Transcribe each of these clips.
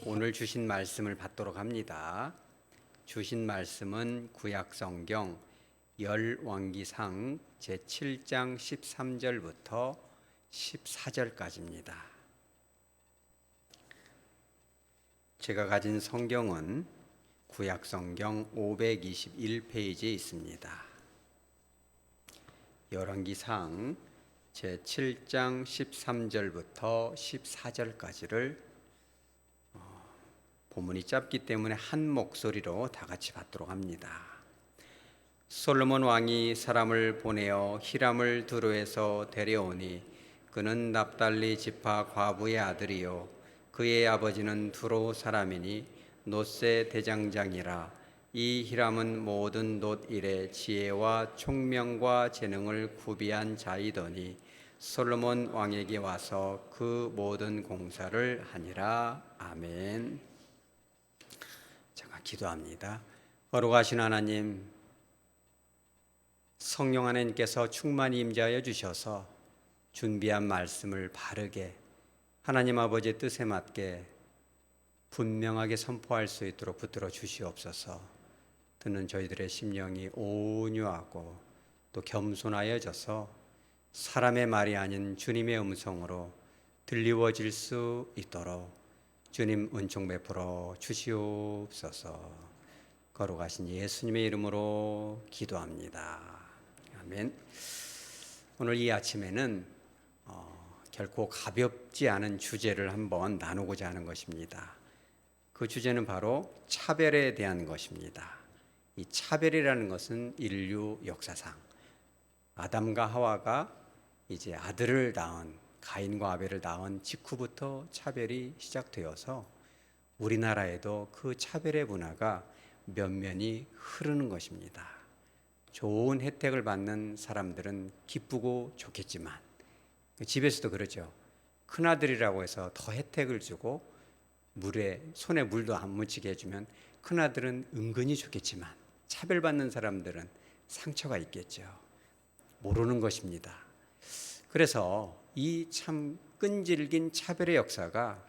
오늘 주신 말씀을 받도록 합니다. 주신 말씀은 구약성경 열왕기상 제7장 13절부터 14절까지입니다. 제가 가진 성경은 구약성경 521페이지에 있습니다. 열왕기상 제7장 13절부터 14절까지를 본문이 짧기 때문에 한 목소리로 다 같이 받도록 합니다. 솔로몬 왕이 사람을 보내어 히람을 두로에서 데려오니 그는 납달리 지파 과부의 아들이요 그의 아버지는 두로 사람이니 놋의 대장장이라. 이 히람은 모든 놋 일에 지혜와 총명과 재능을 구비한 자이더니 솔로몬 왕에게 와서 그 모든 공사를 하니라. 아멘. 잠깐 기도합니다. 거룩하신 하나님, 성령 하나님께서 충만히 임재하여 주셔서 준비한 말씀을 바르게 하나님 아버지의 뜻에 맞게 분명하게 선포할 수 있도록 붙들어 주시옵소서. 듣는 저희들의 심령이 온유하고 또 겸손하여져서 사람의 말이 아닌 주님의 음성으로 들리워질 수 있도록 주님 은총 베풀어 주시옵소서. 거룩하신 예수님의 이름으로 기도합니다. 아멘. 오늘 이 아침에는 결코 가볍지 않은 주제를 한번 나누고자 하는 것입니다. 그 주제는 바로 차별에 대한 것입니다. 이 차별이라는 것은 인류 역사상 아담과 하와가 이제 아들을 낳은 가인과 아벨을 낳은 직후부터 차별이 시작되어서 우리나라에도 그 차별의 문화가 면면이 흐르는 것입니다. 좋은 혜택을 받는 사람들은 기쁘고 좋겠지만 집에서도 그러죠. 큰아들이라고 해서 더 혜택을 주고 손에 물도 안 묻히게 해주면 큰아들은 은근히 좋겠지만 차별받는 사람들은 상처가 있겠죠. 모르는 것입니다. 그래서 이 참 끈질긴 차별의 역사가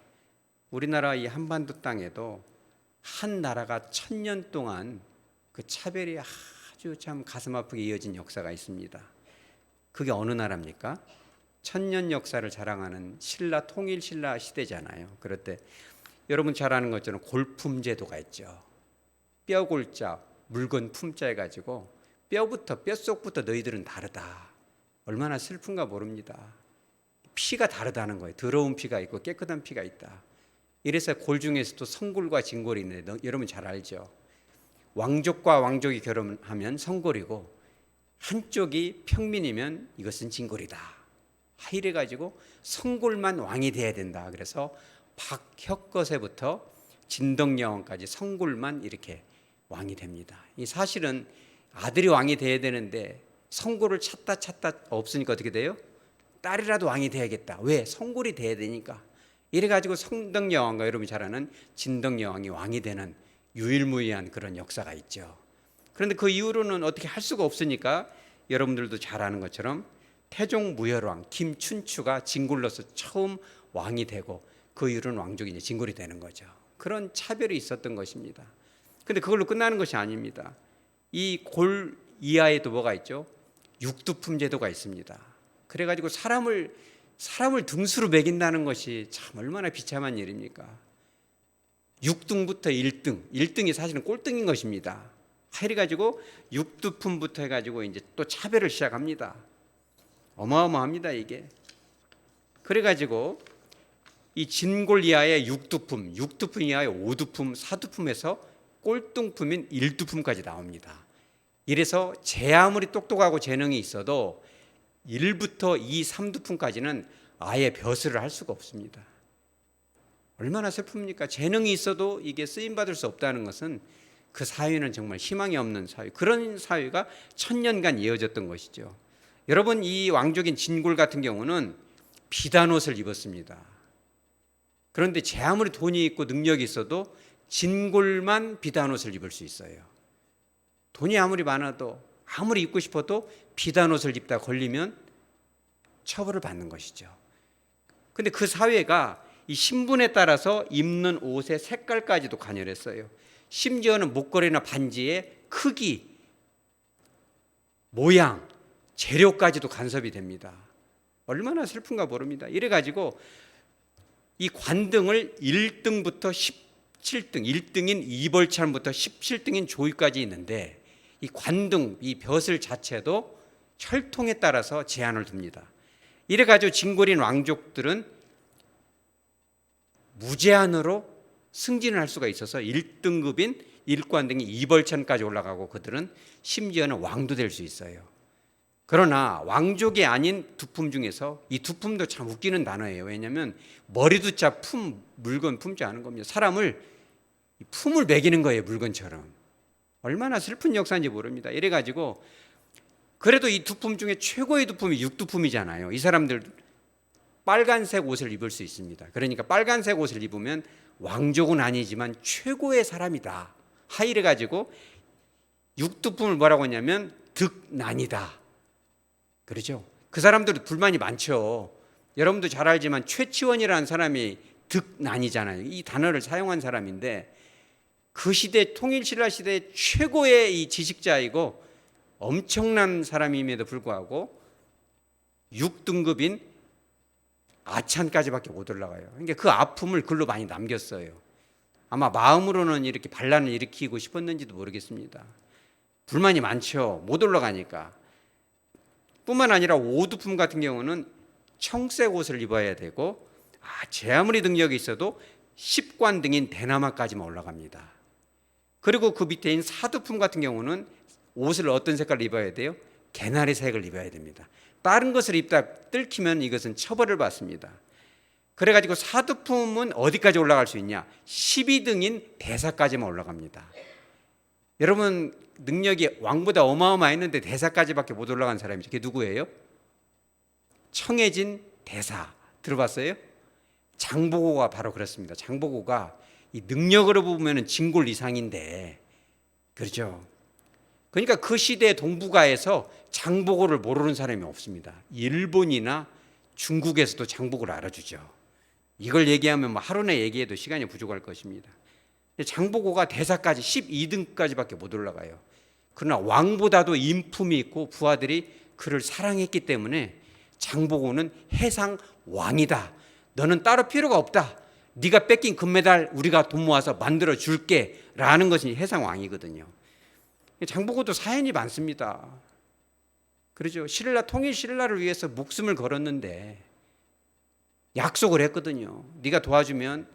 우리나라 이 한반도 땅에도 한 나라가 1000년 동안 그 차별이 아주 참 가슴 아프게 이어진 역사가 있습니다. 그게 어느 나라입니까? 1000년 역사를 자랑하는 통일 신라 시대잖아요. 그럴 때 여러분 잘 아는 것처럼 골품 제도가 있죠. 뼈골자, 물건 품자 해가지고 뼛속부터 너희들은 다르다. 얼마나 슬픈가 모릅니다. 피가 다르다는 거예요. 더러운 피가 있고 깨끗한 피가 있다. 이래서 골 중에서도 성골과 진골이 있는데 여러분 잘 알죠. 왕족과 왕족이 결혼하면 성골이고 한쪽이 평민이면 이것은 진골이다. 이래가지고 성골만 왕이 돼야 된다. 그래서 박혁거세부터 진덕여왕까지 성골만 이렇게 왕이 됩니다. 이 사실은 아들이 왕이 돼야 되는데 성골을 찾다 없으니까 어떻게 돼요? 딸이라도 왕이 돼야겠다. 왜? 성골이 돼야 되니까. 이래가지고 성덕여왕과 여러분이 잘 아는 진덕여왕이 왕이 되는 유일무이한 그런 역사가 있죠. 그런데 그 이후로는 어떻게 할 수가 없으니까 여러분들도 잘 아는 것처럼 태종무열왕 김춘추가 진골로서 처음 왕이 되고 그 이후로는 왕족이 이제 진골이 되는 거죠. 그런 차별이 있었던 것입니다. 그런데 그걸로 끝나는 것이 아닙니다. 이 골 이하에도 뭐가 있죠? 육두품 제도가 있습니다. 그래가지고 사람을 등수로 매긴다는 것이 참 얼마나 비참한 일입니까? 6등부터 1등이 사실은 꼴등인 것입니다. 이래가지고 6두품부터 해가지고 이제 또 차별을 시작합니다. 어마어마합니다 이게. 그래가지고 이 진골 이하의 6두품 이하의 5두품, 4두품에서 꼴등품인 1두품까지 나옵니다. 이래서 제 아무리 똑똑하고 재능이 있어도 1부터 2, 3두품까지는 아예 벼슬을 할 수가 없습니다. 얼마나 슬픕니까? 재능이 있어도 이게 쓰임받을 수 없다는 것은 그 사회는 정말 희망이 없는 사회, 그런 사회가 1000년간 이어졌던 것이죠. 여러분, 이 왕족인 진골 같은 경우는 비단옷을 입었습니다. 그런데 제 아무리 돈이 있고 능력이 있어도 진골만 비단옷을 입을 수 있어요. 돈이 아무리 많아도 아무리 입고 싶어도 비단옷을 입다 걸리면 처벌을 받는 것이죠. 근데 그 사회가 이 신분에 따라서 입는 옷의 색깔까지도 간여했어요. 심지어는 목걸이나 반지의 크기, 모양, 재료까지도 간섭이 됩니다. 얼마나 슬픈가 모릅니다. 이래가지고 이 관등을 1등부터 17등, 1등인 이벌찬부터 17등인 조이까지 있는데 이 관등, 이 벼슬 자체도 혈통에 따라서 제한을 둡니다. 이래가지고 진골인 왕족들은 무제한으로 승진을 할 수가 있어서 1등급인 일관등이 이벌천까지 올라가고 그들은 심지어는 왕도 될 수 있어요. 그러나 왕족이 아닌 두품 중에서 이 두품도 참 웃기는 단어예요. 왜냐하면 머리도 자 물건 품지 않은 겁니다. 사람을 품을 매기는 거예요. 물건처럼. 얼마나 슬픈 역사인지 모릅니다. 이래가지고 그래도 이 두품 중에 최고의 두품이 육두품이잖아요. 이 사람들 빨간색 옷을 입을 수 있습니다. 그러니까 빨간색 옷을 입으면 왕족은 아니지만 최고의 사람이다. 하이래 가지고 육두품을 뭐라고 하냐면 득난이다. 그렇죠? 그 사람들도 불만이 많죠. 여러분도 잘 알지만 최치원이라는 사람이 득난이잖아요. 이 단어를 사용한 사람인데 그 시대 통일신라 시대 최고의 이 지식자이고 엄청난 사람임에도 불구하고 6등급인 아찬까지밖에 못 올라가요. 그러니까 그 아픔을 글로 많이 남겼어요. 아마 마음으로는 이렇게 반란을 일으키고 싶었는지도 모르겠습니다. 불만이 많죠. 못 올라가니까. 뿐만 아니라 오두품 같은 경우는 청색 옷을 입어야 되고 제 아무리 능력이 있어도 10관 등인 대나마까지만 올라갑니다. 그리고 그 밑에인 사두품 같은 경우는 옷을 어떤 색깔을 입어야 돼요? 개나리 색을 입어야 됩니다. 다른 것을 입다 뜰키면 이것은 처벌을 받습니다. 그래가지고 사두품은 어디까지 올라갈 수 있냐? 12등인 대사까지만 올라갑니다. 여러분 능력이 왕보다 어마어마했는데 대사까지밖에 못 올라간 사람이죠. 그게 누구예요? 청해진 대사 들어봤어요? 장보고가 바로 그렇습니다. 장보고가 이 능력으로 보면 진골 이상인데 그렇죠. 그러니까 그 시대 동북아에서 장보고를 모르는 사람이 없습니다. 일본이나 중국에서도 장보고를 알아주죠. 이걸 얘기하면 하루나 얘기해도 시간이 부족할 것입니다. 장보고가 대사까지 12등까지밖에 못 올라가요. 그러나 왕보다도 인품이 있고 부하들이 그를 사랑했기 때문에 장보고는 해상 왕이다. 너는 따로 필요가 없다. 네가 뺏긴 금메달 우리가 돈 모아서 만들어 줄게 라는 것이 해상 왕이거든요. 장보고도 사연이 많습니다. 그렇죠. 신라 통일 신라를 위해서 목숨을 걸었는데 약속을 했거든요. 네가 도와주면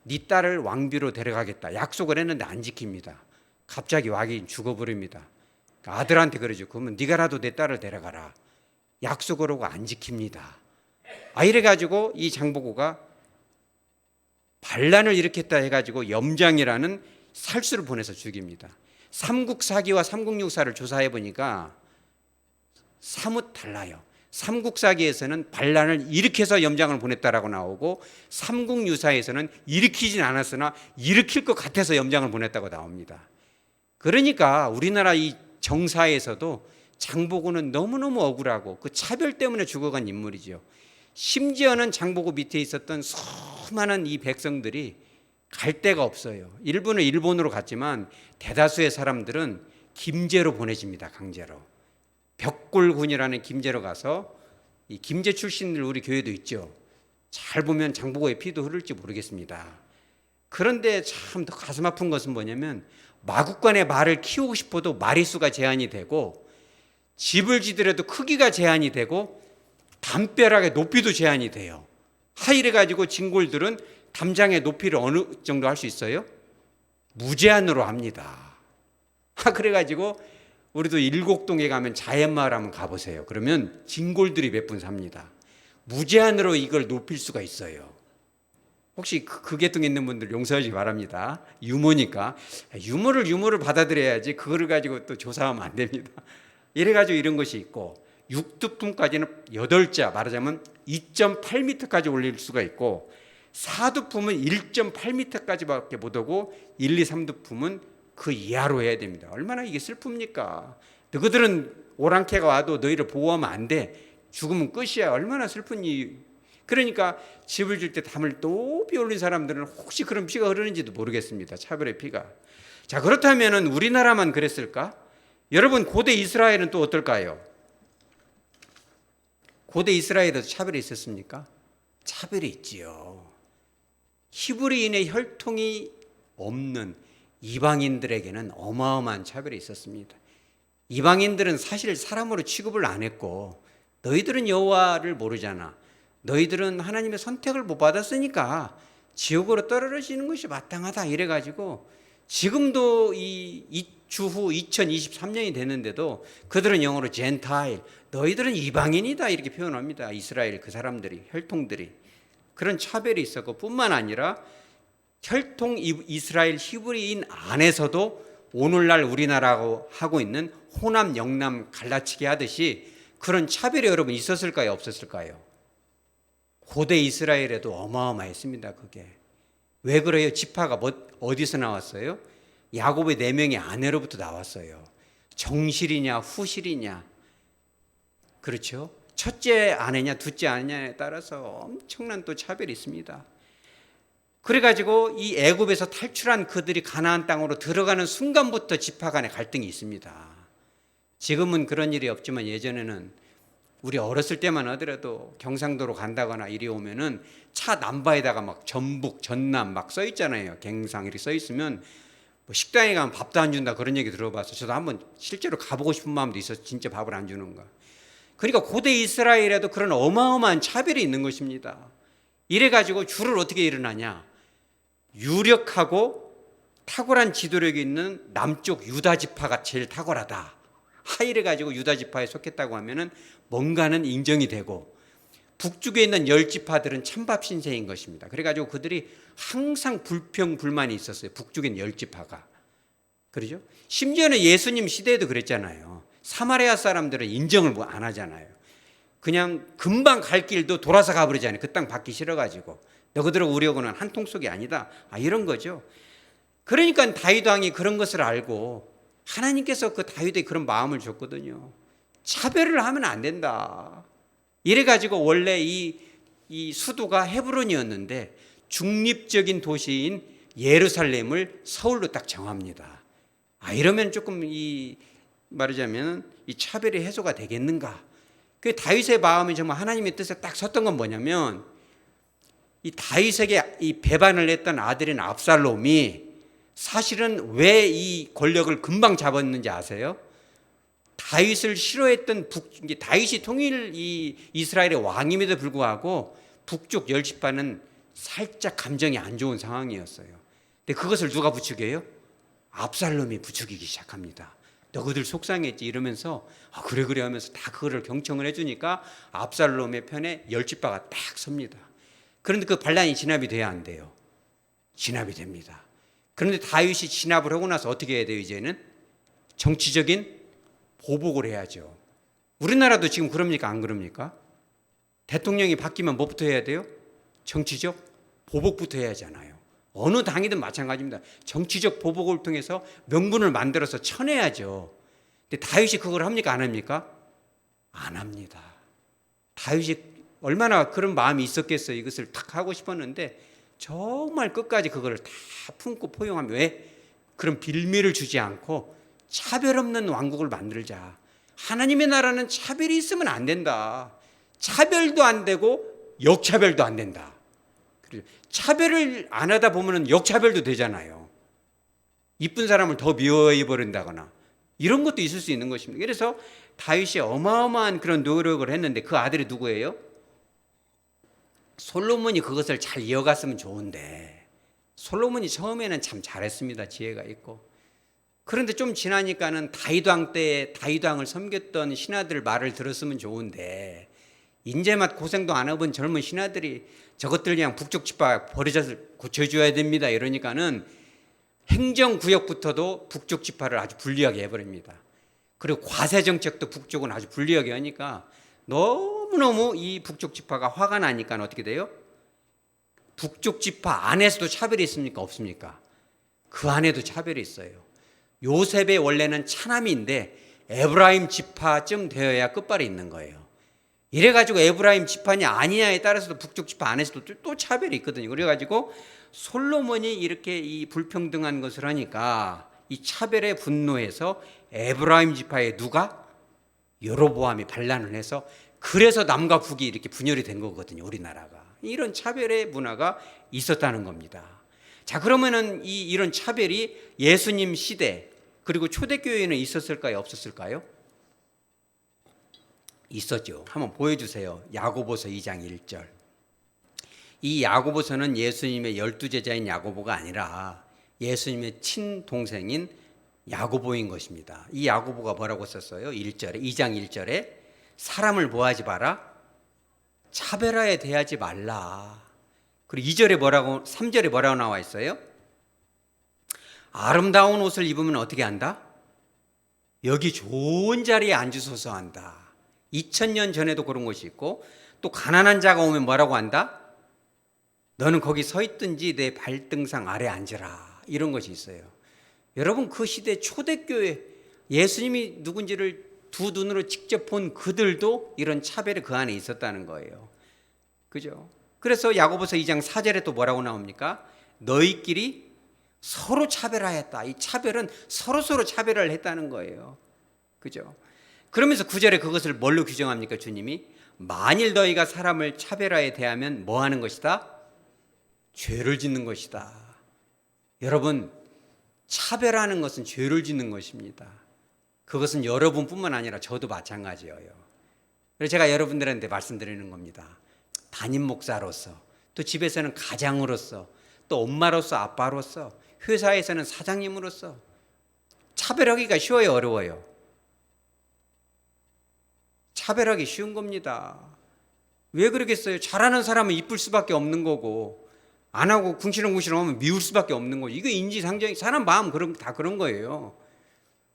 네 딸을 왕비로 데려가겠다. 약속을 했는데 안 지킵니다. 갑자기 왕이 죽어버립니다. 아들한테 그러죠. 그러면 네가라도 내 딸을 데려가라. 약속을 하고 안 지킵니다. 이래가지고 이 장보고가 반란을 일으켰다 해가지고 염장이라는 살수를 보내서 죽입니다. 삼국사기와 삼국유사를 조사해 보니까 사뭇 달라요. 삼국사기에서는 반란을 일으켜서 염장을 보냈다라고 나오고 삼국유사에서는 일으키진 않았으나 일으킬 것 같아서 염장을 보냈다고 나옵니다. 그러니까 우리나라 이 정사에서도 장보고는 너무너무 억울하고 그 차별 때문에 죽어간 인물이죠. 심지어는 장보고 밑에 있었던 수많은 이 백성들이 갈 데가 없어요. 일부는 일본으로 갔지만 대다수의 사람들은 김제로 보내집니다. 강제로. 벽골군이라는 김제로 가서 이 김제 출신들 우리 교회도 있죠. 잘 보면 장보고의 피도 흐를지 모르겠습니다. 그런데 참 더 가슴 아픈 것은 뭐냐면 마국간에 말을 키우고 싶어도 마리수가 제한이 되고 집을 지더라도 크기가 제한이 되고 담벼락의 높이도 제한이 돼요. 이래 가지고 진골들은 담장의 높이를 어느 정도 할 수 있어요? 무제한으로 합니다. 그래가지고 우리도 일곡동에 가면 자연마을 한번 가보세요. 그러면 진골들이 몇 분 삽니다. 무제한으로 이걸 높일 수가 있어요. 혹시 그 계통에 있는 분들 용서하시기 바랍니다. 유머니까. 유머를 받아들여야지 그거를 가지고 또 조사하면 안 됩니다. 이래가지고 이런 것이 있고 육두품까지는 8자 말하자면 2.8m까지 올릴 수가 있고 사두품은 1.8m까지밖에 못 오고 1, 2, 3두품은 그 이하로 해야 됩니다. 얼마나 이게 슬픕니까? 너희들은 오랑캐가 와도 너희를 보호하면 안 돼. 죽으면 끝이야. 얼마나 슬픈 이 그러니까 집을 줄 때 담을 높이 올린 사람들은 혹시 그런 피가 흐르는지도 모르겠습니다. 차별의 피가. 자, 그렇다면 우리나라만 그랬을까? 여러분, 고대 이스라엘은 또 어떨까요? 고대 이스라엘에도 차별이 있었습니까? 차별이 있지요. 히브리인의 혈통이 없는 이방인들에게는 어마어마한 차별이 있었습니다. 이방인들은 사실 사람으로 취급을 안 했고, 너희들은 여호와를 모르잖아, 너희들은 하나님의 선택을 못 받았으니까 지옥으로 떨어지는 것이 마땅하다 이래가지고, 지금도 이 주후 2023년이 됐는데도 그들은 영어로 젠타일, 너희들은 이방인이다 이렇게 표현합니다. 이스라엘 그 사람들이, 혈통들이. 그런 차별이 있었고, 뿐만 아니라 혈통 이스라엘 히브리인 안에서도 오늘날 우리나라하고 하고 있는 호남 영남 갈라치기 하듯이 그런 차별이 여러분 있었을까요, 없었을까요? 고대 이스라엘에도 어마어마했습니다. 그게 왜 그래요? 지파가 어디서 나왔어요? 야곱의 4명의 아내로부터 나왔어요. 정실이냐 후실이냐, 그렇죠? 첫째 아내냐 둘째 아내냐에 따라서 엄청난 또 차별이 있습니다. 그래가지고 이 애굽에서 탈출한 그들이 가나안 땅으로 들어가는 순간부터 지파 간의 갈등이 있습니다. 지금은 그런 일이 없지만 예전에는 우리 어렸을 때만 하더라도 경상도로 간다거나 이리 오면은 차 남바에다가 막 전북 전남 막 써 있잖아요. 갱상 이렇게 써 있으면 뭐 식당에 가면 밥도 안 준다 그런 얘기 들어봤어요. 저도 한번 실제로 가보고 싶은 마음도 있어서 진짜 밥을 안 주는가. 그러니까 고대 이스라엘에도 그런 어마어마한 차별이 있는 것입니다. 이래가지고 주를 어떻게 일어나냐, 유력하고 탁월한 지도력이 있는 남쪽 유다 지파가 제일 탁월하다. 이래가지고 유다 지파에 속했다고 하면은 뭔가는 인정이 되고, 북쪽에 있는 10지파들은 찬밥 신세인 것입니다. 그래가지고 그들이 항상 불평 불만이 있었어요. 북쪽에 있는 10지파가. 그러죠? 심지어는 예수님 시대에도 그랬잖아요. 사마리아 사람들은 인정을 안 하잖아요. 그냥 금방 갈 길도 돌아서 가버리잖아요. 그 땅 받기 싫어가지고. 너희들하고 우리하고는 한 통속이 아니다. 이런 거죠. 그러니까 다윗 왕이 그런 것을 알고 하나님께서 그 다윗에 그런 마음을 줬거든요. 차별을 하면 안 된다. 이래가지고 원래 이 수도가 헤브론이었는데 중립적인 도시인 예루살렘을 서울로 딱 정합니다. 이러면 조금 말하자면 이 차별이 해소가 되겠는가? 그 다윗의 마음이 정말 하나님의 뜻에 딱 섰던 건 뭐냐면, 이 다윗에게 이 배반을 했던 아들인 압살롬이 사실은 왜 이 권력을 금방 잡았는지 아세요? 다윗을 싫어했던 다윗이 통일 이스라엘의 왕임에도 불구하고 북쪽 10지파는 살짝 감정이 안 좋은 상황이었어요. 근데 그것을 누가 부추겨요? 압살롬이 부추기기 시작합니다. 너희들 속상했지 이러면서 그래 하면서 다 그거를 경청을 해주니까 압살롬의 편에 10지파가 딱 섭니다. 그런데 그 반란이 진압이 돼야 안 돼요? 진압이 됩니다. 그런데 다윗이 진압을 하고 나서 어떻게 해야 돼요? 이제는 정치적인 보복을 해야죠. 우리나라도 지금 그럽니까? 안 그럽니까? 대통령이 바뀌면 뭐부터 해야 돼요? 정치적 보복부터 해야 하잖아요. 어느 당이든 마찬가지입니다. 정치적 보복을 통해서 명분을 만들어서 쳐내야죠. 근데 다윗이 그걸 합니까? 안 합니까? 안 합니다. 다윗이 얼마나 그런 마음이 있었겠어요. 이것을 탁 하고 싶었는데 정말 끝까지 그걸 다 품고 포용하면, 왜? 그런 빌미를 주지 않고 차별 없는 왕국을 만들자. 하나님의 나라는 차별이 있으면 안 된다. 차별도 안 되고 역차별도 안 된다. 차별을 안 하다 보면 역차별도 되잖아요. 이쁜 사람을 더 미워해 버린다거나 이런 것도 있을 수 있는 것입니다. 그래서 다윗이 어마어마한 그런 노력을 했는데 그 아들이 누구예요? 솔로몬이 그것을 잘 이어갔으면 좋은데, 솔로몬이 처음에는 참 잘했습니다. 지혜가 있고. 그런데 좀 지나니까는 다윗 왕 때 다윗 왕을 섬겼던 신하들 말을 들었으면 좋은데, 인제맛 고생도 안 해본 젊은 신하들이 저것들 그냥 북쪽 지파 버려져서 고쳐줘야 됩니다 이러니까는 행정구역부터도 북쪽 지파를 아주 불리하게 해버립니다. 그리고 과세 정책도 북쪽은 아주 불리하게 하니까 너무너무 이 북쪽 지파가 화가 나니까 어떻게 돼요? 북쪽 지파 안에서도 차별이 있습니까? 없습니까? 그 안에도 차별이 있어요. 요셉의 원래는 차남인데 에브라임 지파쯤 되어야 끝발이 있는 거예요. 이래가지고 에브라임 지파냐 아니냐에 따라서도 북쪽 지파 안에서도 또 차별이 있거든요. 그래가지고 솔로몬이 이렇게 이 불평등한 것을 하니까 이 차별에 분노해서 에브라임 지파에 누가? 여로보암이 반란을 해서, 그래서 남과 북이 이렇게 분열이 된 거거든요. 우리나라가 이런 차별의 문화가 있었다는 겁니다. 자, 그러면은 이런 차별이 예수님 시대 그리고 초대교회에는 있었을까요? 없었을까요? 있었죠. 한번 보여주세요. 야고보서 2장 1절. 이 야고보서는 예수님의 12제자인 야고보가 아니라 예수님의 친동생인 야고보인 것입니다. 이 야고보가 뭐라고 썼어요? 1절에, 2장 1절에 사람을 뭐하지 마라? 차별하에 대하지 말라. 그리고 2절에 뭐라고, 3절에 뭐라고 나와 있어요? 아름다운 옷을 입으면 어떻게 한다? 여기 좋은 자리에 앉으소서 한다. 2000년 전에도 그런 것이 있고, 또 가난한 자가 오면 뭐라고 한다? 너는 거기 서 있든지 내 발등상 아래 앉으라. 이런 것이 있어요. 여러분, 그 시대 초대교회 예수님이 누군지를 두 눈으로 직접 본 그들도 이런 차별이 그 안에 있었다는 거예요. 그죠? 그래서 야고보서 2장 4절에 또 뭐라고 나옵니까? 너희끼리 서로 차별하였다. 이 차별은 서로 차별을 했다는 거예요. 그죠? 그러면서 9절에 그것을 뭘로 규정합니까? 주님이 만일 너희가 사람을 차별하에 대하면 뭐 하는 것이다? 죄를 짓는 것이다. 여러분, 차별하는 것은 죄를 짓는 것입니다. 그것은 여러분뿐만 아니라 저도 마찬가지예요. 그래서 제가 여러분들한테 말씀드리는 겁니다. 담임 목사로서, 또 집에서는 가장으로서, 또 엄마로서, 아빠로서, 회사에서는 사장님으로서 차별하기가 쉬워요, 어려워요? 차별하기 쉬운 겁니다. 왜 그러겠어요? 잘하는 사람은 이쁠 수밖에 없는 거고, 안 하고 궁시렁궁시렁 하면 미울 수밖에 없는 거죠. 이게 인지상정, 사람 마음 다 그런 거예요.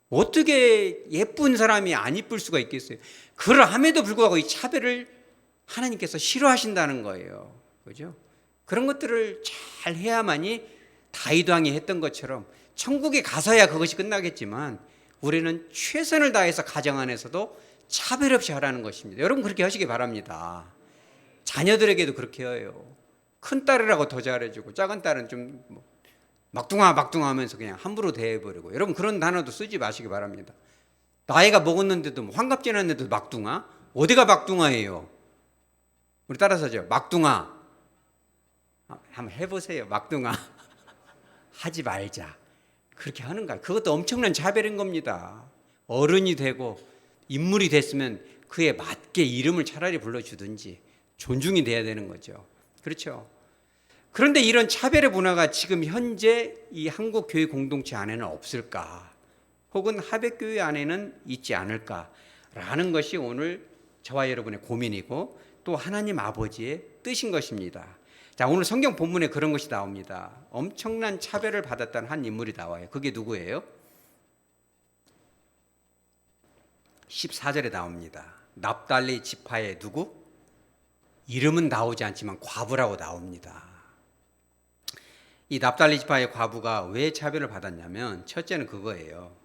어떻게 예쁜 사람이 안 이쁠 수가 있겠어요? 그러함에도 불구하고 이 차별을 하나님께서 싫어하신다는 거예요. 그죠? 그런 것들을 잘 해야만이 다윗 왕이 했던 것처럼 천국에 가서야 그것이 끝나겠지만, 우리는 최선을 다해서 가정 안에서도 차별 없이 하라는 것입니다. 여러분, 그렇게 하시기 바랍니다. 자녀들에게도 그렇게 해요. 큰 딸이라고 더 잘해주고, 작은 딸은 좀 막둥아 하면서 그냥 함부로 대해버리고. 여러분, 그런 단어도 쓰지 마시기 바랍니다. 나이가 먹었는데도, 환갑 지났는데도 막둥아? 어디가 막둥아예요? 우리 따라서죠. 막둥아. 한번 해보세요. 막둥아. 하지 말자. 그렇게 하는가? 그것도 엄청난 차별인 겁니다. 어른이 되고 인물이 됐으면 그에 맞게 이름을 차라리 불러주든지 존중이 돼야 되는 거죠. 그렇죠? 그런데 이런 차별의 문화가 지금 현재 이 한국 교회 공동체 안에는 없을까? 혹은 하백교회 안에는 있지 않을까라는 것이 오늘 저와 여러분의 고민이고, 또 하나님 아버지의 뜻인 것입니다. 자, 오늘 성경 본문에 그런 것이 나옵니다. 엄청난 차별을 받았던 한 인물이 나와요. 그게 누구예요? 14절에 나옵니다. 납달리 지파의 누구? 이름은 나오지 않지만 과부라고 나옵니다. 이 납달리 지파의 과부가 왜 차별을 받았냐면, 첫째는 그거예요.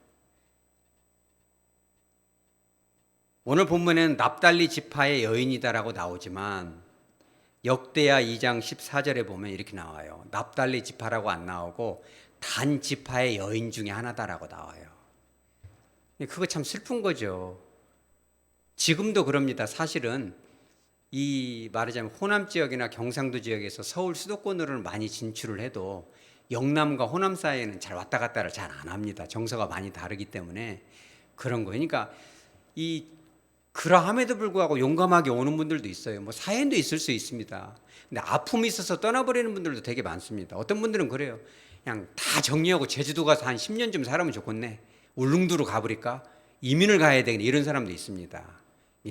오늘 본문에는 납달리 지파의 여인이다라고 나오지만 역대하 2장 14절에 보면 이렇게 나와요. 납달리 지파라고 안 나오고 단 지파의 여인 중에 하나다라고 나와요. 그거 참 슬픈 거죠. 지금도 그럽니다. 사실은 이 말하자면 호남 지역이나 경상도 지역에서 서울 수도권으로는 많이 진출을 해도 영남과 호남 사이에는 잘 왔다 갔다를 잘 안 합니다. 정서가 많이 다르기 때문에 그런 거예요. 그러니까 그러함에도 불구하고 용감하게 오는 분들도 있어요. 뭐 사연도 있을 수 있습니다. 근데 아픔이 있어서 떠나버리는 분들도 되게 많습니다. 어떤 분들은 그래요. 그냥 다 정리하고 제주도 가서 한 10년 좀 살아면 좋겠네. 울릉도로 가버릴까? 이민을 가야 되겠네. 이런 사람도 있습니다.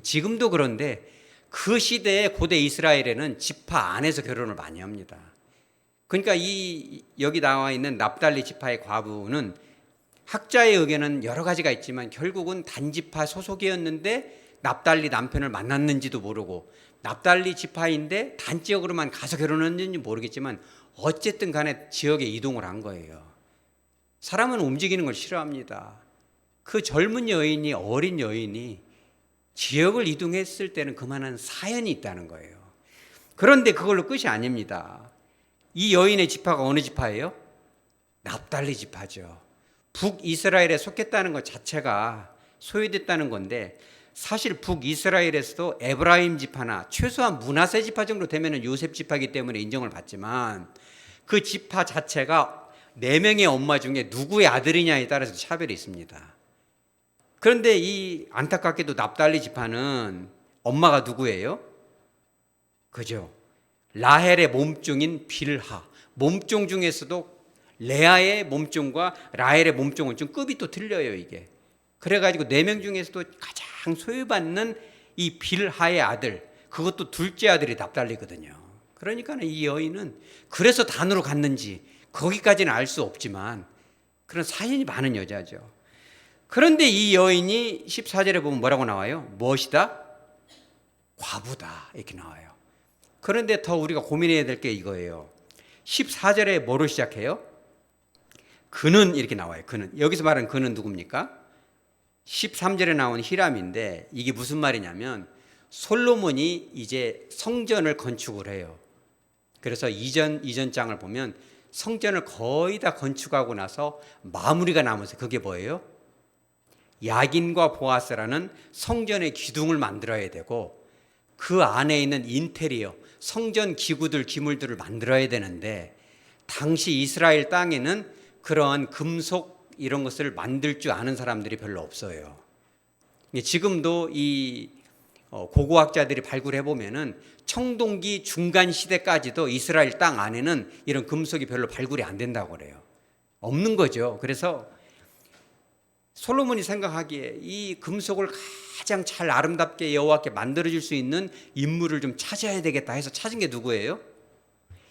지금도 그런데 그 시대에 고대 이스라엘에는 지파 안에서 결혼을 많이 합니다. 그러니까 여기 나와 있는 납달리 지파의 과부는 학자의 의견은 여러 가지가 있지만 결국은 단지파 소속이었는데 납달리 남편을 만났는지도 모르고, 납달리 지파인데 단 지역으로만 가서 결혼했는지 모르겠지만 어쨌든 간에 지역에 이동을 한 거예요. 사람은 움직이는 걸 싫어합니다. 그 젊은 여인이, 어린 여인이 지역을 이동했을 때는 그만한 사연이 있다는 거예요. 그런데 그걸로 끝이 아닙니다. 이 여인의 지파가 어느 지파예요? 납달리 지파죠. 북이스라엘에 속했다는 것 자체가 소유됐다는 건데, 사실 북이스라엘에서도 에브라임 지파나 최소한 므낫세 지파 정도 되면 요셉 지파이기 때문에 인정을 받지만, 그 지파 자체가 4명의 엄마 중에 누구의 아들이냐에 따라서 차별이 있습니다. 그런데 이 안타깝게도 납달리 지파는 엄마가 누구예요? 그죠? 라헬의 몸종인 빌하. 몸종 중에서도 레아의 몸종과 라헬의 몸종은 좀 급이 또 틀려요, 이게. 그래가지고 4명 중에서도 가장 소유받는 이 빌하의 아들, 그것도 둘째 아들이 납달리거든요. 그러니까 이 여인은 그래서 단으로 갔는지 거기까지는 알 수 없지만 그런 사연이 많은 여자죠. 그런데 이 여인이 14절에 보면 뭐라고 나와요? 무엇이다? 과부다, 이렇게 나와요. 그런데 더 우리가 고민해야 될 게 이거예요. 14절에 뭐로 시작해요? 그는, 이렇게 나와요. 그는. 여기서 말하는 그는 누굽니까? 13절에 나온 히람인데, 이게 무슨 말이냐면 솔로몬이 이제 성전을 건축을 해요. 그래서 이전 장을 보면 성전을 거의 다 건축하고 나서 마무리가 남으세요. 그게 뭐예요? 야긴과 보아스라는 성전의 기둥을 만들어야 되고, 그 안에 있는 인테리어, 성전 기구들, 기물들을 만들어야 되는데, 당시 이스라엘 땅에는 그러한 금속 이런 것을 만들 줄 아는 사람들이 별로 없어요. 지금도 이 고고학자들이 발굴해 보면은 청동기 중간 시대까지도 이스라엘 땅 안에는 이런 금속이 별로 발굴이 안 된다고 그래요. 없는 거죠. 그래서 솔로몬이 생각하기에 이 금속을 가장 잘 아름답게 여호와께 만들어줄 수 있는 인물을 좀 찾아야 되겠다 해서 찾은 게 누구예요?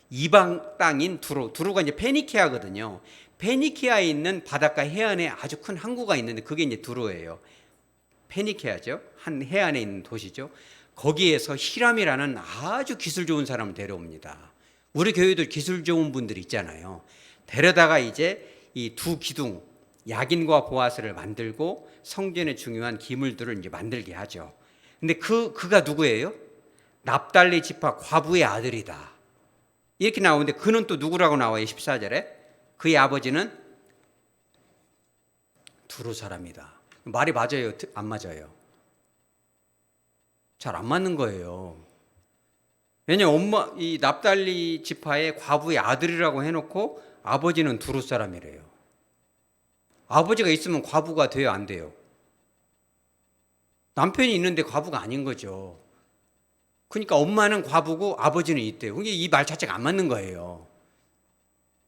이방 땅인 두로가 이제 페니키아거든요. 페니키아에 있는 바닷가 해안에 아주 큰 항구가 있는데 그게 이제 두로예요. 페니키아죠. 한 해안에 있는 도시죠. 거기에서 히람이라는 아주 기술 좋은 사람을 데려옵니다. 우리 교회도 기술 좋은 분들이 있잖아요. 데려다가 이제 이 두 기둥, 야긴과 보아스를 만들고 성전의 중요한 기물들을 이제 만들게 하죠. 근데 그가 누구예요? 납달리 지파 과부의 아들이다, 이렇게 나오는데 그는 또 누구라고 나와요? 14절에 그의 아버지는 두루 사람이다. 말이 맞아요? 안 맞아요? 잘 안 맞는 거예요. 왜냐면 이 납달리 지파의 과부의 아들이라고 해놓고 아버지는 두루 사람이래요. 아버지가 있으면 과부가 돼요, 안 돼요? 남편이 있는데 과부가 아닌 거죠. 그러니까 엄마는 과부고 아버지는 있대요. 그게 이 말 자체가 안 맞는 거예요.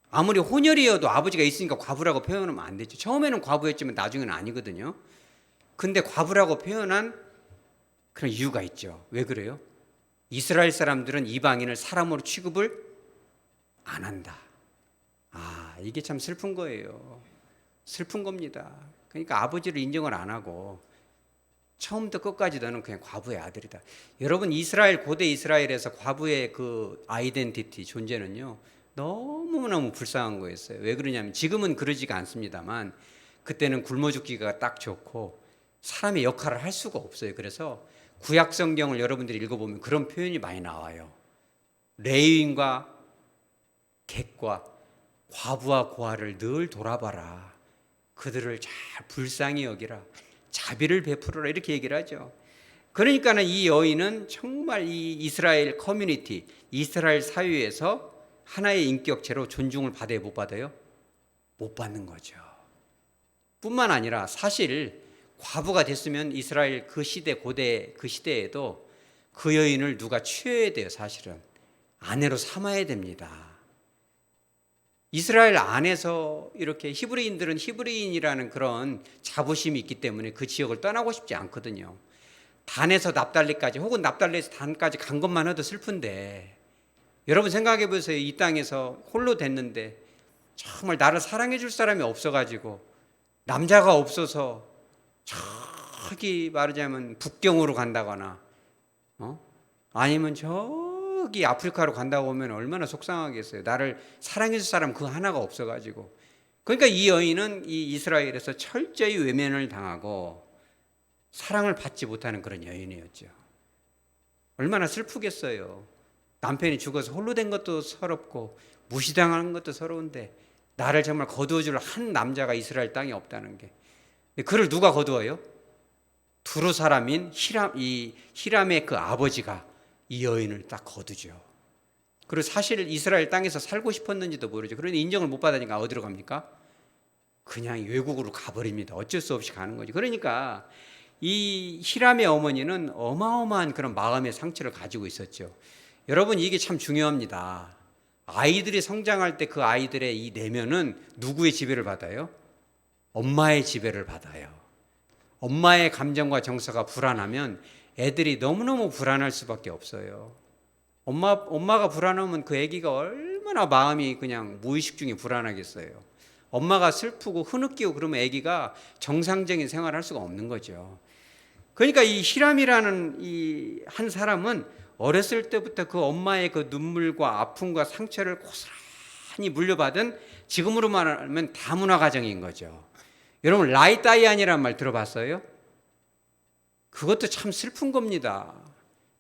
아무리 혼혈이어도 아버지가 있으니까 과부라고 표현하면 안 되죠. 처음에는 과부였지만 나중에는 아니거든요. 근데 과부라고 표현한 그런 이유가 있죠. 왜 그래요? 이스라엘 사람들은 이방인을 사람으로 취급을 안 한다. 이게 참 슬픈 거예요. 슬픈 겁니다. 그러니까 아버지를 인정을 안 하고 처음부터 끝까지 너는 그냥 과부의 아들이다. 여러분, 고대 이스라엘에서 과부의 그 아이덴티티, 존재는요, 너무너무 불쌍한 거였어요. 왜 그러냐면 지금은 그러지가 않습니다만 그때는 굶어 죽기가 딱 좋고 사람의 역할을 할 수가 없어요. 그래서 구약 성경을 여러분들이 읽어보면 그런 표현이 많이 나와요. 레위인과 객과 과부와 고아를 늘 돌아봐라. 그들을 잘 불쌍히 여기라. 자비를 베풀어라. 이렇게 얘기를 하죠. 그러니까는 이 여인은 정말 이 이스라엘 커뮤니티, 이스라엘 사회에서 하나의 인격체로 존중을 받아요, 못 받아요? 못 받는 거죠. 뿐만 아니라 사실 과부가 됐으면 이스라엘 그 시대, 고대 그 시대에도 그 여인을 누가 취해야 돼요, 사실은. 아내로 삼아야 됩니다. 이스라엘 안에서 이렇게 히브리인들은 히브리인이라는 그런 자부심이 있기 때문에 그 지역을 떠나고 싶지 않거든요. 단에서 납달리까지 혹은 납달리에서 단까지 간 것만 해도 슬픈데, 여러분 생각해 보세요. 이 땅에서 홀로 됐는데 정말 나를 사랑해 줄 사람이 없어가지고 남자가 없어서 저기 말하자면 북경으로 간다거나 아니면 저기 아프리카로 간다고 하면 얼마나 속상하겠어요. 나를 사랑해 줄 사람 그 하나가 없어가지고. 그러니까 이 여인은 이 이스라엘에서 철저히 외면을 당하고 사랑을 받지 못하는 그런 여인이었죠. 얼마나 슬프겠어요. 남편이 죽어서 홀로 된 것도 서럽고 무시당하는 것도 서러운데 나를 정말 거두어줄 한 남자가 이스라엘 땅에 없다는 게. 근데 그를 누가 거두어요? 두루 사람인 히람의 그 아버지가 이 여인을 딱 거두죠. 그리고 사실 이스라엘 땅에서 살고 싶었는지도 모르죠. 그런데 인정을 못 받으니까 어디로 갑니까? 그냥 외국으로 가버립니다. 어쩔 수 없이 가는 거죠. 그러니까 이 히람의 어머니는 어마어마한 그런 마음의 상처를 가지고 있었죠. 여러분, 이게 참 중요합니다. 아이들이 성장할 때 그 아이들의 이 내면은 누구의 지배를 받아요? 엄마의 지배를 받아요. 엄마의 감정과 정서가 불안하면 애들이 너무너무 불안할 수밖에 없어요. 엄마가 불안하면 그 아기가 얼마나 마음이 그냥 무의식 중에 불안하겠어요. 엄마가 슬프고 흐느끼고 그러면 아기가 정상적인 생활을 할 수가 없는 거죠. 그러니까 이 히람이라는 이 한 사람은 어렸을 때부터 그 엄마의 그 눈물과 아픔과 상처를 고스란히 물려받은, 지금으로 말하면 다문화 가정인 거죠. 여러분, 라이따이안이라는 말 들어봤어요? 그것도 참 슬픈 겁니다.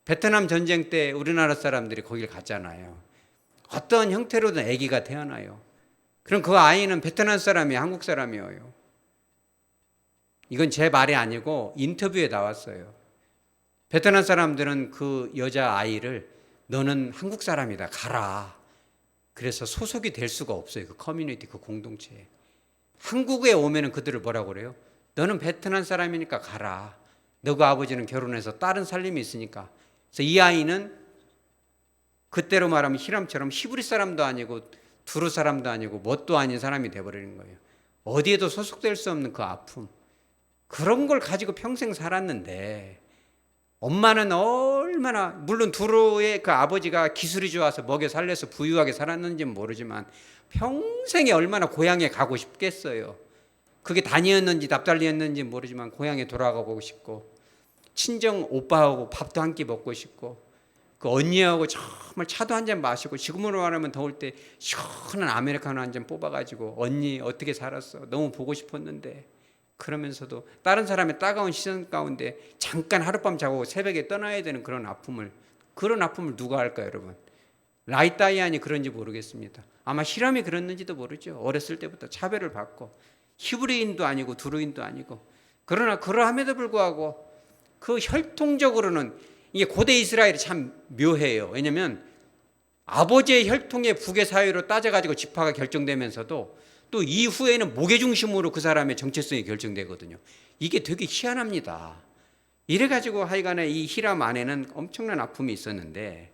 베트남 전쟁 때 우리나라 사람들이 거길 갔잖아요. 어떤 형태로든 아기가 태어나요. 그럼 그 아이는 베트남 사람이 한국 사람이에요. 이건 제 말이 아니고 인터뷰에 나왔어요. 베트남 사람들은 그 여자 아이를 너는 한국 사람이다, 가라. 그래서 소속이 될 수가 없어요. 그 커뮤니티, 그 공동체에. 한국에 오면은 그들을 뭐라고 그래요? 너는 베트남 사람이니까 가라. 너 그 아버지는 결혼해서 다른 살림이 있으니까. 그래서 이 아이는 그때로 말하면 히람처럼 히브리 사람도 아니고 두루 사람도 아니고 뭣도 아닌 사람이 돼버리는 거예요. 어디에도 소속될 수 없는 그 아픔, 그런 걸 가지고 평생 살았는데, 엄마는 얼마나, 물론 두루의 그 아버지가 기술이 좋아서 먹여 살려서 부유하게 살았는지는 모르지만 평생에 얼마나 고향에 가고 싶겠어요. 그게 단이었는지 납달리였는지 모르지만 고향에 돌아가고 싶고, 친정 오빠하고 밥도 한 끼 먹고 싶고, 그 언니하고 정말 차도 한 잔 마시고, 지금으로 말하면 더울 때 시원한 아메리카노 한 잔 뽑아가지고 언니 어떻게 살았어? 너무 보고 싶었는데. 그러면서도 다른 사람의 따가운 시선 가운데 잠깐 하룻밤 자고 새벽에 떠나야 되는 그런 아픔을 누가 할까요, 여러분? 라이따이안이 그런지 모르겠습니다. 아마 히람이 그랬는지도 모르죠. 어렸을 때부터 차별을 받고, 히브리인도 아니고 두루인도 아니고. 그러나 그러함에도 불구하고 그 혈통적으로는, 이게 고대 이스라엘이 참 묘해요. 왜냐하면 아버지의 혈통의 북의 사유로 따져가지고 지파가 결정되면서도 또 이후에는 목의 중심으로 그 사람의 정체성이 결정되거든요. 이게 되게 희한합니다. 이래가지고 하여간에 이 히람 안에는 엄청난 아픔이 있었는데,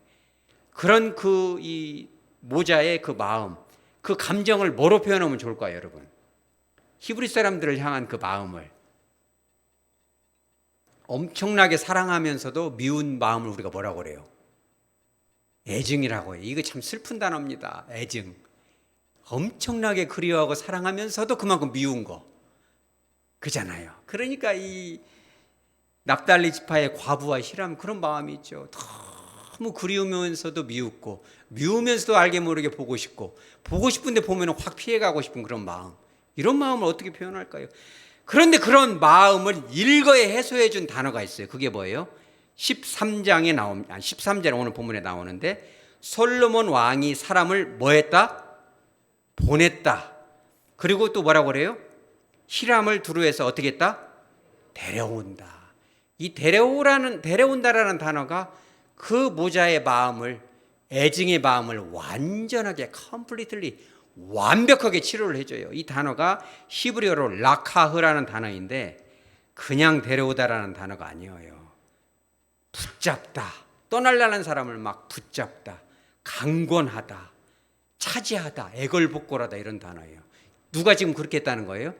그런 이 모자의 그 마음, 그 감정을 뭐로 표현하면 좋을까요, 여러분? 히브리 사람들을 향한 그 마음을 엄청나게 사랑하면서도 미운 마음을 우리가 뭐라고 그래요? 애증이라고 해요. 이거 참 슬픈 단어입니다. 애증. 엄청나게 그리워하고 사랑하면서도 그만큼 미운 거, 그잖아요. 그러니까 이 납달리 지파의 과부와 히람, 그런 마음이 있죠. 너무 그리우면서도 미웠고, 미우면서도 알게 모르게 보고 싶고, 보고 싶은데 보면 확 피해가고 싶은 그런 마음. 이런 마음을 어떻게 표현할까요? 그런데 그런 마음을 일거에 해소해 준 단어가 있어요. 그게 뭐예요? 13절에 오늘 본문에 나오는데, 솔로몬 왕이 사람을 뭐 했다? 보냈다. 그리고 또 뭐라고 그래요? 히람을 두루에서 어떻게 했다? 데려온다. 이 데려온다라는 단어가 그 모자의 마음을, 애증의 마음을 완전하게 completely 완벽하게 치료를 해줘요. 이 단어가 히브리어로 라카흐라는 단어인데 그냥 데려오다라는 단어가 아니에요. 붙잡다, 떠날라는 사람을 막 붙잡다, 강권하다, 차지하다, 애걸복걸하다, 이런 단어예요. 누가 지금 그렇게 했다는 거예요?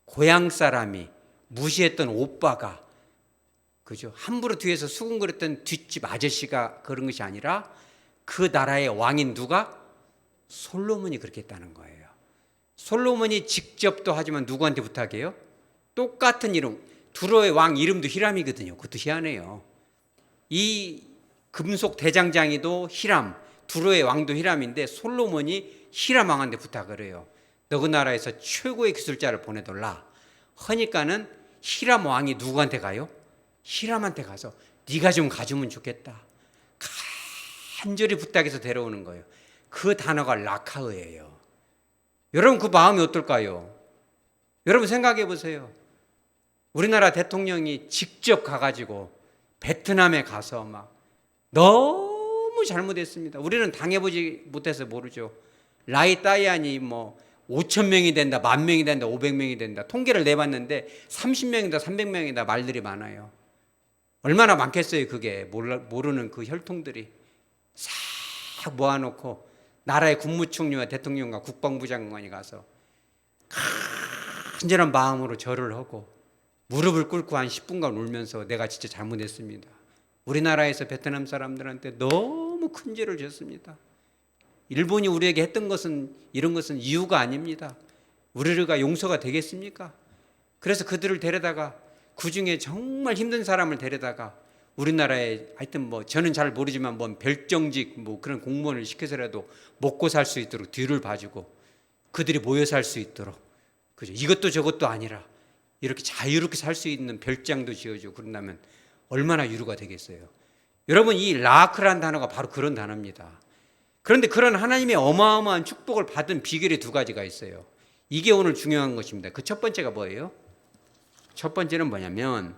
고향 사람이 무시했던 오빠가, 그죠? 함부로 뒤에서 수군거렸던 뒷집 아저씨가 그런 것이 아니라 그 나라의 왕인 누가? 솔로몬이 그렇게 했다는 거예요. 솔로몬이 직접도 하지만 누구한테 부탁해요? 똑같은 이름, 두로의 왕 이름도 히람이거든요. 그것도 희한해요. 이 금속 대장장이도 히람, 두로의 왕도 히람인데 솔로몬이 히람 왕한테 부탁을 해요. 너 그 나라에서 최고의 기술자를 보내달라. 하니까는 히람 왕이 누구한테 가요? 히람한테 가서 네가 좀 가주면 좋겠다. 간절히 부탁해서 데려오는 거예요. 그 단어가 라카흐예요. 여러분 그 마음이 어떨까요? 여러분 생각해 보세요. 우리나라 대통령이 직접 가가지고 베트남에 가서 막 너무 잘못했습니다. 우리는 당해보지 못해서 모르죠. 라이 따이안이 뭐 5천 명이 된다, 10,000명이 된다, 500명이 된다. 통계를 내봤는데 30명이다, 300명이다 말들이 많아요. 얼마나 많겠어요, 그게. 모르는 그 혈통들이. 싹 모아놓고 나라의 국무총리와 대통령과 국방부 장관이 가서 간절한 마음으로 절을 하고 무릎을 꿇고 한 10분간 울면서 내가 진짜 잘못했습니다. 우리나라에서 베트남 사람들한테 너무 큰 죄를 졌습니다. 일본이 우리에게 했던 것은 이런 것은 이유가 아닙니다. 우리가 용서가 되겠습니까? 그래서 그들을 데려다가 그중에 정말 힘든 사람을 데려다가 우리나라에 하여튼 뭐 저는 잘 모르지만 뭐 별정직 뭐 그런 공무원을 시켜서라도 먹고 살 수 있도록 뒤를 봐주고 그들이 모여 살 수 있도록 그죠? 이것도 저것도 아니라 이렇게 자유롭게 살 수 있는 별장도 지어주고 그런다면 얼마나 유로가 되겠어요. 여러분 이 라크란 단어가 바로 그런 단어입니다. 그런데 그런 하나님의 어마어마한 축복을 받은 비결이 두 가지가 있어요. 이게 오늘 중요한 것입니다. 그 첫 번째가 뭐예요? 첫 번째는 뭐냐면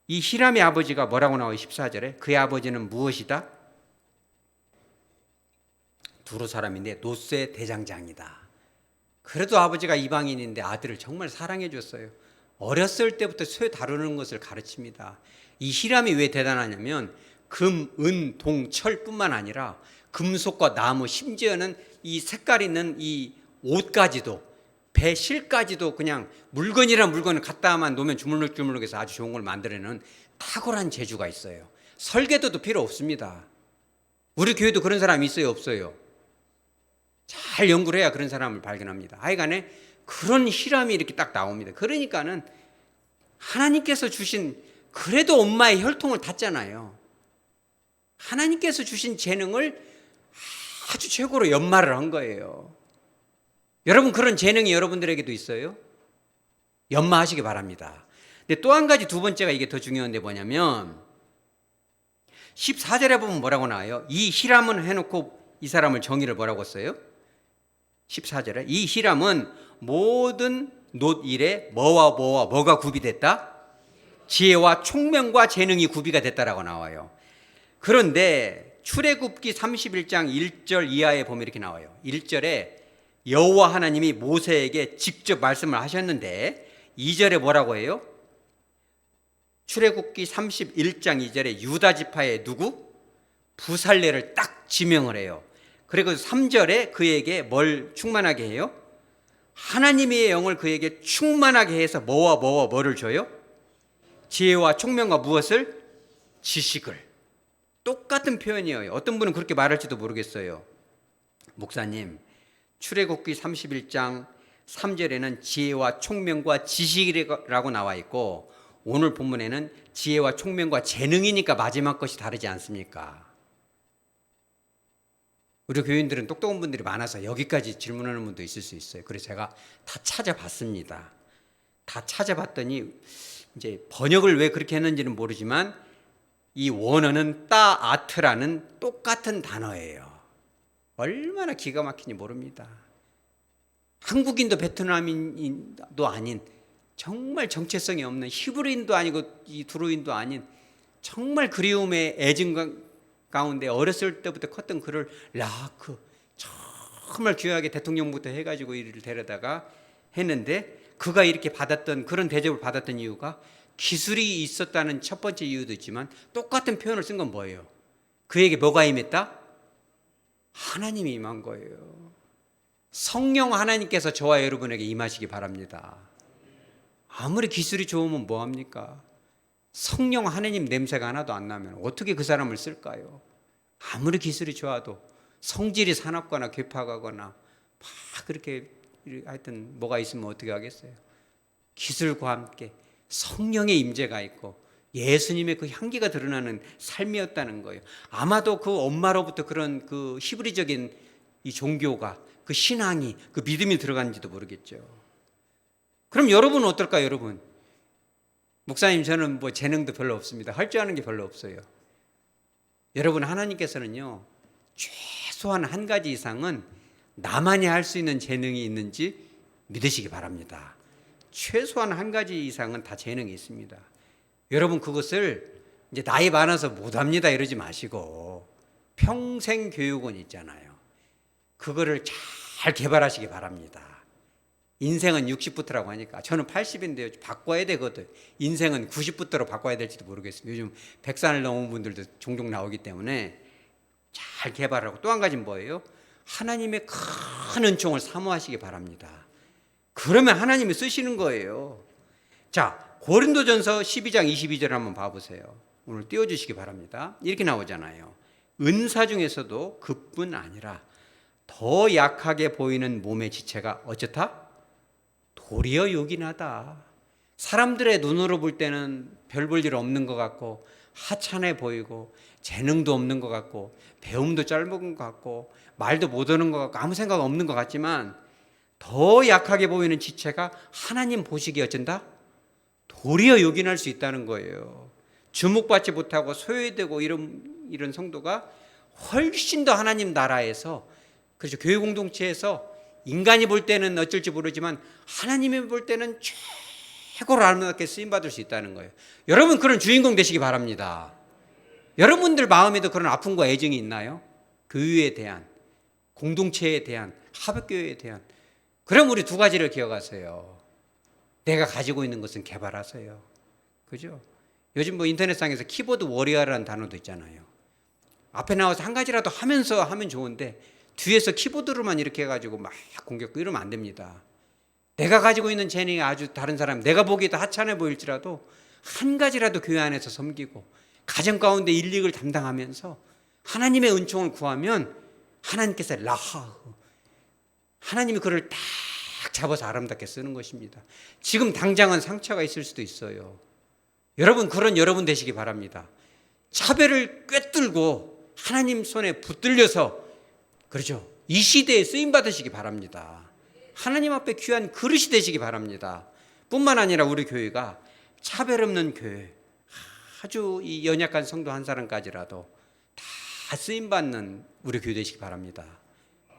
이 히람의 아버지가 뭐라고 나와요? 14절에 그의 아버지는 무엇이다? 두루 사람인데 노스의 대장장이다. 그래도 아버지가 이방인인데 아들을 정말 사랑해 줬어요. 어렸을 때부터 쇠 다루는 것을 가르칩니다. 이 히람이 왜 대단하냐면 금, 은, 동, 철뿐만 아니라 금속과 나무 심지어는 이 색깔 있는 이 옷까지도 배 실까지도 그냥 물건이란 물건을 갖다만 놓으면 주물럭주물럭해서 아주 좋은 걸 만들어내는 탁월한 재주가 있어요. 설계도도 필요 없습니다. 우리 교회도 그런 사람이 있어요, 없어요? 잘 연구를 해야 그런 사람을 발견합니다. 하여간에 그런 히람이 이렇게 딱 나옵니다. 그러니까는 하나님께서 주신 그래도 엄마의 혈통을 탔잖아요. 하나님께서 주신 재능을 아주 최고로 연마를 한 거예요. 여러분 그런 재능이 여러분들에게도 있어요? 연마하시기 바랍니다. 근데 또 한 가지 두 번째가 이게 더 중요한데 뭐냐면 14절에 보면 뭐라고 나와요? 이 히람은 해놓고 이 사람을 정의를 뭐라고 써요? 14절에 이 히람은 모든 놋일에 뭐가 구비됐다? 지혜와 총명과 재능이 구비가 됐다라고 나와요. 그런데 출애굽기 31장 1절 이하에 보면 이렇게 나와요. 1절에 여호와 하나님이 모세에게 직접 말씀을 하셨는데 2절에 뭐라고 해요? 출애굽기 31장 2절에 유다 지파의 누구? 부살레를 딱 지명을 해요. 그리고 3절에 그에게 뭘 충만하게 해요? 하나님의 영을 그에게 충만하게 해서 뭐를 줘요? 지혜와 총명과 무엇을? 지식을. 똑같은 표현이에요. 어떤 분은 그렇게 말할지도 모르겠어요. 목사님, 출애굽기 31장 3절에는 지혜와 총명과 지식이라고 나와 있고 오늘 본문에는 지혜와 총명과 재능이니까 마지막 것이 다르지 않습니까? 우리 교인들은 똑똑한 분들이 많아서 여기까지 질문하는 분도 있을 수 있어요. 그래서 제가 다 찾아봤습니다. 다 찾아봤더니 이제 번역을 왜 그렇게 했는지는 모르지만 이 원어는 따아트라는 똑같은 단어예요. 얼마나 기가 막히니 모릅니다. 한국인도 베트남인도 아닌 정말 정체성이 없는 히브리인도 아니고 이 두루인도 아닌 정말 그리움의 애증 가운데 어렸을 때부터 컸던 그를 라크 정말 귀하게 대통령부터 해가지고 이를 데려다가 했는데 그가 이렇게 받았던 그런 대접을 받았던 이유가 기술이 있었다는 첫 번째 이유도 있지만 똑같은 표현을 쓴 건 뭐예요? 그에게 뭐가 임했다? 하나님이 임한 거예요. 성령 하나님께서 저와 여러분에게 임하시기 바랍니다. 아무리 기술이 좋으면 뭐합니까? 성령 하나님 냄새가 하나도 안 나면 어떻게 그 사람을 쓸까요? 아무리 기술이 좋아도 성질이 사납거나 괴팍하거나 막 그렇게 하여튼 뭐가 있으면 어떻게 하겠어요? 기술과 함께 성령의 임재가 있고 예수님의 그 향기가 드러나는 삶이었다는 거예요. 아마도 그 엄마로부터 그런 그 히브리적인 이 종교가 그 신앙이 그 믿음이 들어갔는지도 모르겠죠. 그럼 여러분은 어떨까요, 여러분? 목사님, 저는 뭐 재능도 별로 없습니다. 할 줄 아는 게 별로 없어요. 여러분, 하나님께서는요, 최소한 한 가지 이상은 나만이 할 수 있는 재능이 있는지 믿으시기 바랍니다. 최소한 한 가지 이상은 다 재능이 있습니다. 여러분, 그것을 이제 나이 많아서 못합니다 이러지 마시고 평생 교육원 있잖아요. 그거를 잘 개발하시기 바랍니다. 인생은 60부터라고 하니까 저는 80인데요. 바꿔야 되거든. 인생은 90부터로 바꿔야 될지도 모르겠습니다. 요즘 100살을 넘은 분들도 종종 나오기 때문에 잘 개발하고, 또 한 가지는 뭐예요? 하나님의 큰 은총을 사모하시기 바랍니다. 그러면 하나님이 쓰시는 거예요. 자, 고린도전서 12장 22절 한번 봐보세요. 오늘 띄워주시기 바랍니다. 이렇게 나오잖아요. 은사 중에서도 그뿐 아니라 더 약하게 보이는 몸의 지체가 어쩌다? 도리어 요긴하다. 사람들의 눈으로 볼 때는 별 볼 일 없는 것 같고 하찮아 보이고 재능도 없는 것 같고 배움도 짧은 것 같고 말도 못하는 것 같고 아무 생각 없는 것 같지만, 더 약하게 보이는 지체가 하나님 보시기에 어쩐다? 도리어 요긴할 수 있다는 거예요. 주목받지 못하고 소외되고 이런 성도가 훨씬 더 하나님 나라에서, 그렇죠, 교회 공동체에서 인간이 볼 때는 어쩔지 모르지만 하나님이 볼 때는 최고로 아름답게 쓰임받을 수 있다는 거예요. 여러분, 그런 주인공 되시기 바랍니다. 여러분들 마음에도 그런 아픔과 애정이 있나요? 교회에 대한, 공동체에 대한, 하백교회에 대한. 그럼 우리 두 가지를 기억하세요. 내가 가지고 있는 것은 개발하세요. 그죠? 요즘 뭐 인터넷상에서 키보드 워리어라는 단어도 있잖아요. 앞에 나와서 한 가지라도 하면서 하면 좋은데 뒤에서 키보드로만 이렇게 해가지고 막 공격, 이러면 안 됩니다. 내가 가지고 있는 재능이 아주 다른 사람, 내가 보기에도 하찮아 보일지라도 한 가지라도 교회 안에서 섬기고 가정 가운데 일릭을 담당하면서 하나님의 은총을 구하면 하나님께서 라하, 하나님이 그를 딱 잡아서 아름답게 쓰는 것입니다. 지금 당장은 상처가 있을 수도 있어요. 여러분, 그런 여러분 되시기 바랍니다. 차별을 꿰뚫고 하나님 손에 붙들려서, 그렇죠, 이 시대에 쓰임받으시기 바랍니다. 하나님 앞에 귀한 그릇이 되시기 바랍니다. 뿐만 아니라 우리 교회가 차별 없는 교회, 아주 이 연약한 성도 한 사람까지라도 다 쓰임받는 우리 교회 되시기 바랍니다.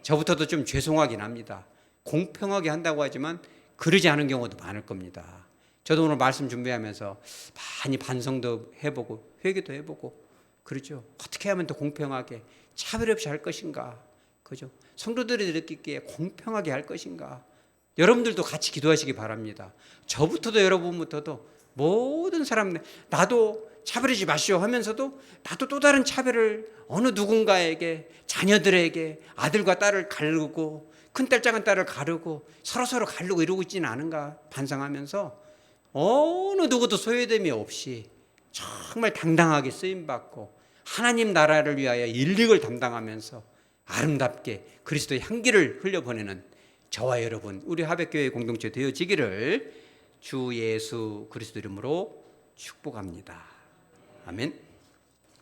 저부터도 좀 죄송하긴 합니다. 공평하게 한다고 하지만 그러지 않은 경우도 많을 겁니다. 저도 오늘 말씀 준비하면서 많이 반성도 해보고 회개도 해보고, 그렇죠, 어떻게 하면 더 공평하게 차별 없이 할 것인가, 그죠, 성도들이 느끼기에 공평하게 할 것인가. 여러분들도 같이 기도하시기 바랍니다. 저부터도 여러분부터도 모든 사람, 나도 차별하지 마시오 하면서도 나도 또 다른 차별을 어느 누군가에게, 자녀들에게, 아들과 딸을 가르고 큰딸 작은딸을 가르고 서로 가르고 이러고 있지는 않은가 반성하면서 어느 누구도 소외됨이 없이 정말 당당하게 쓰임받고 하나님 나라를 위하여 일릭을 담당하면서 아름답게 그리스도의 향기를 흘려보내는 저와 여러분, 우리 하백교회 공동체 되어지기를 주 예수 그리스도 이름으로 축복합니다. 아멘.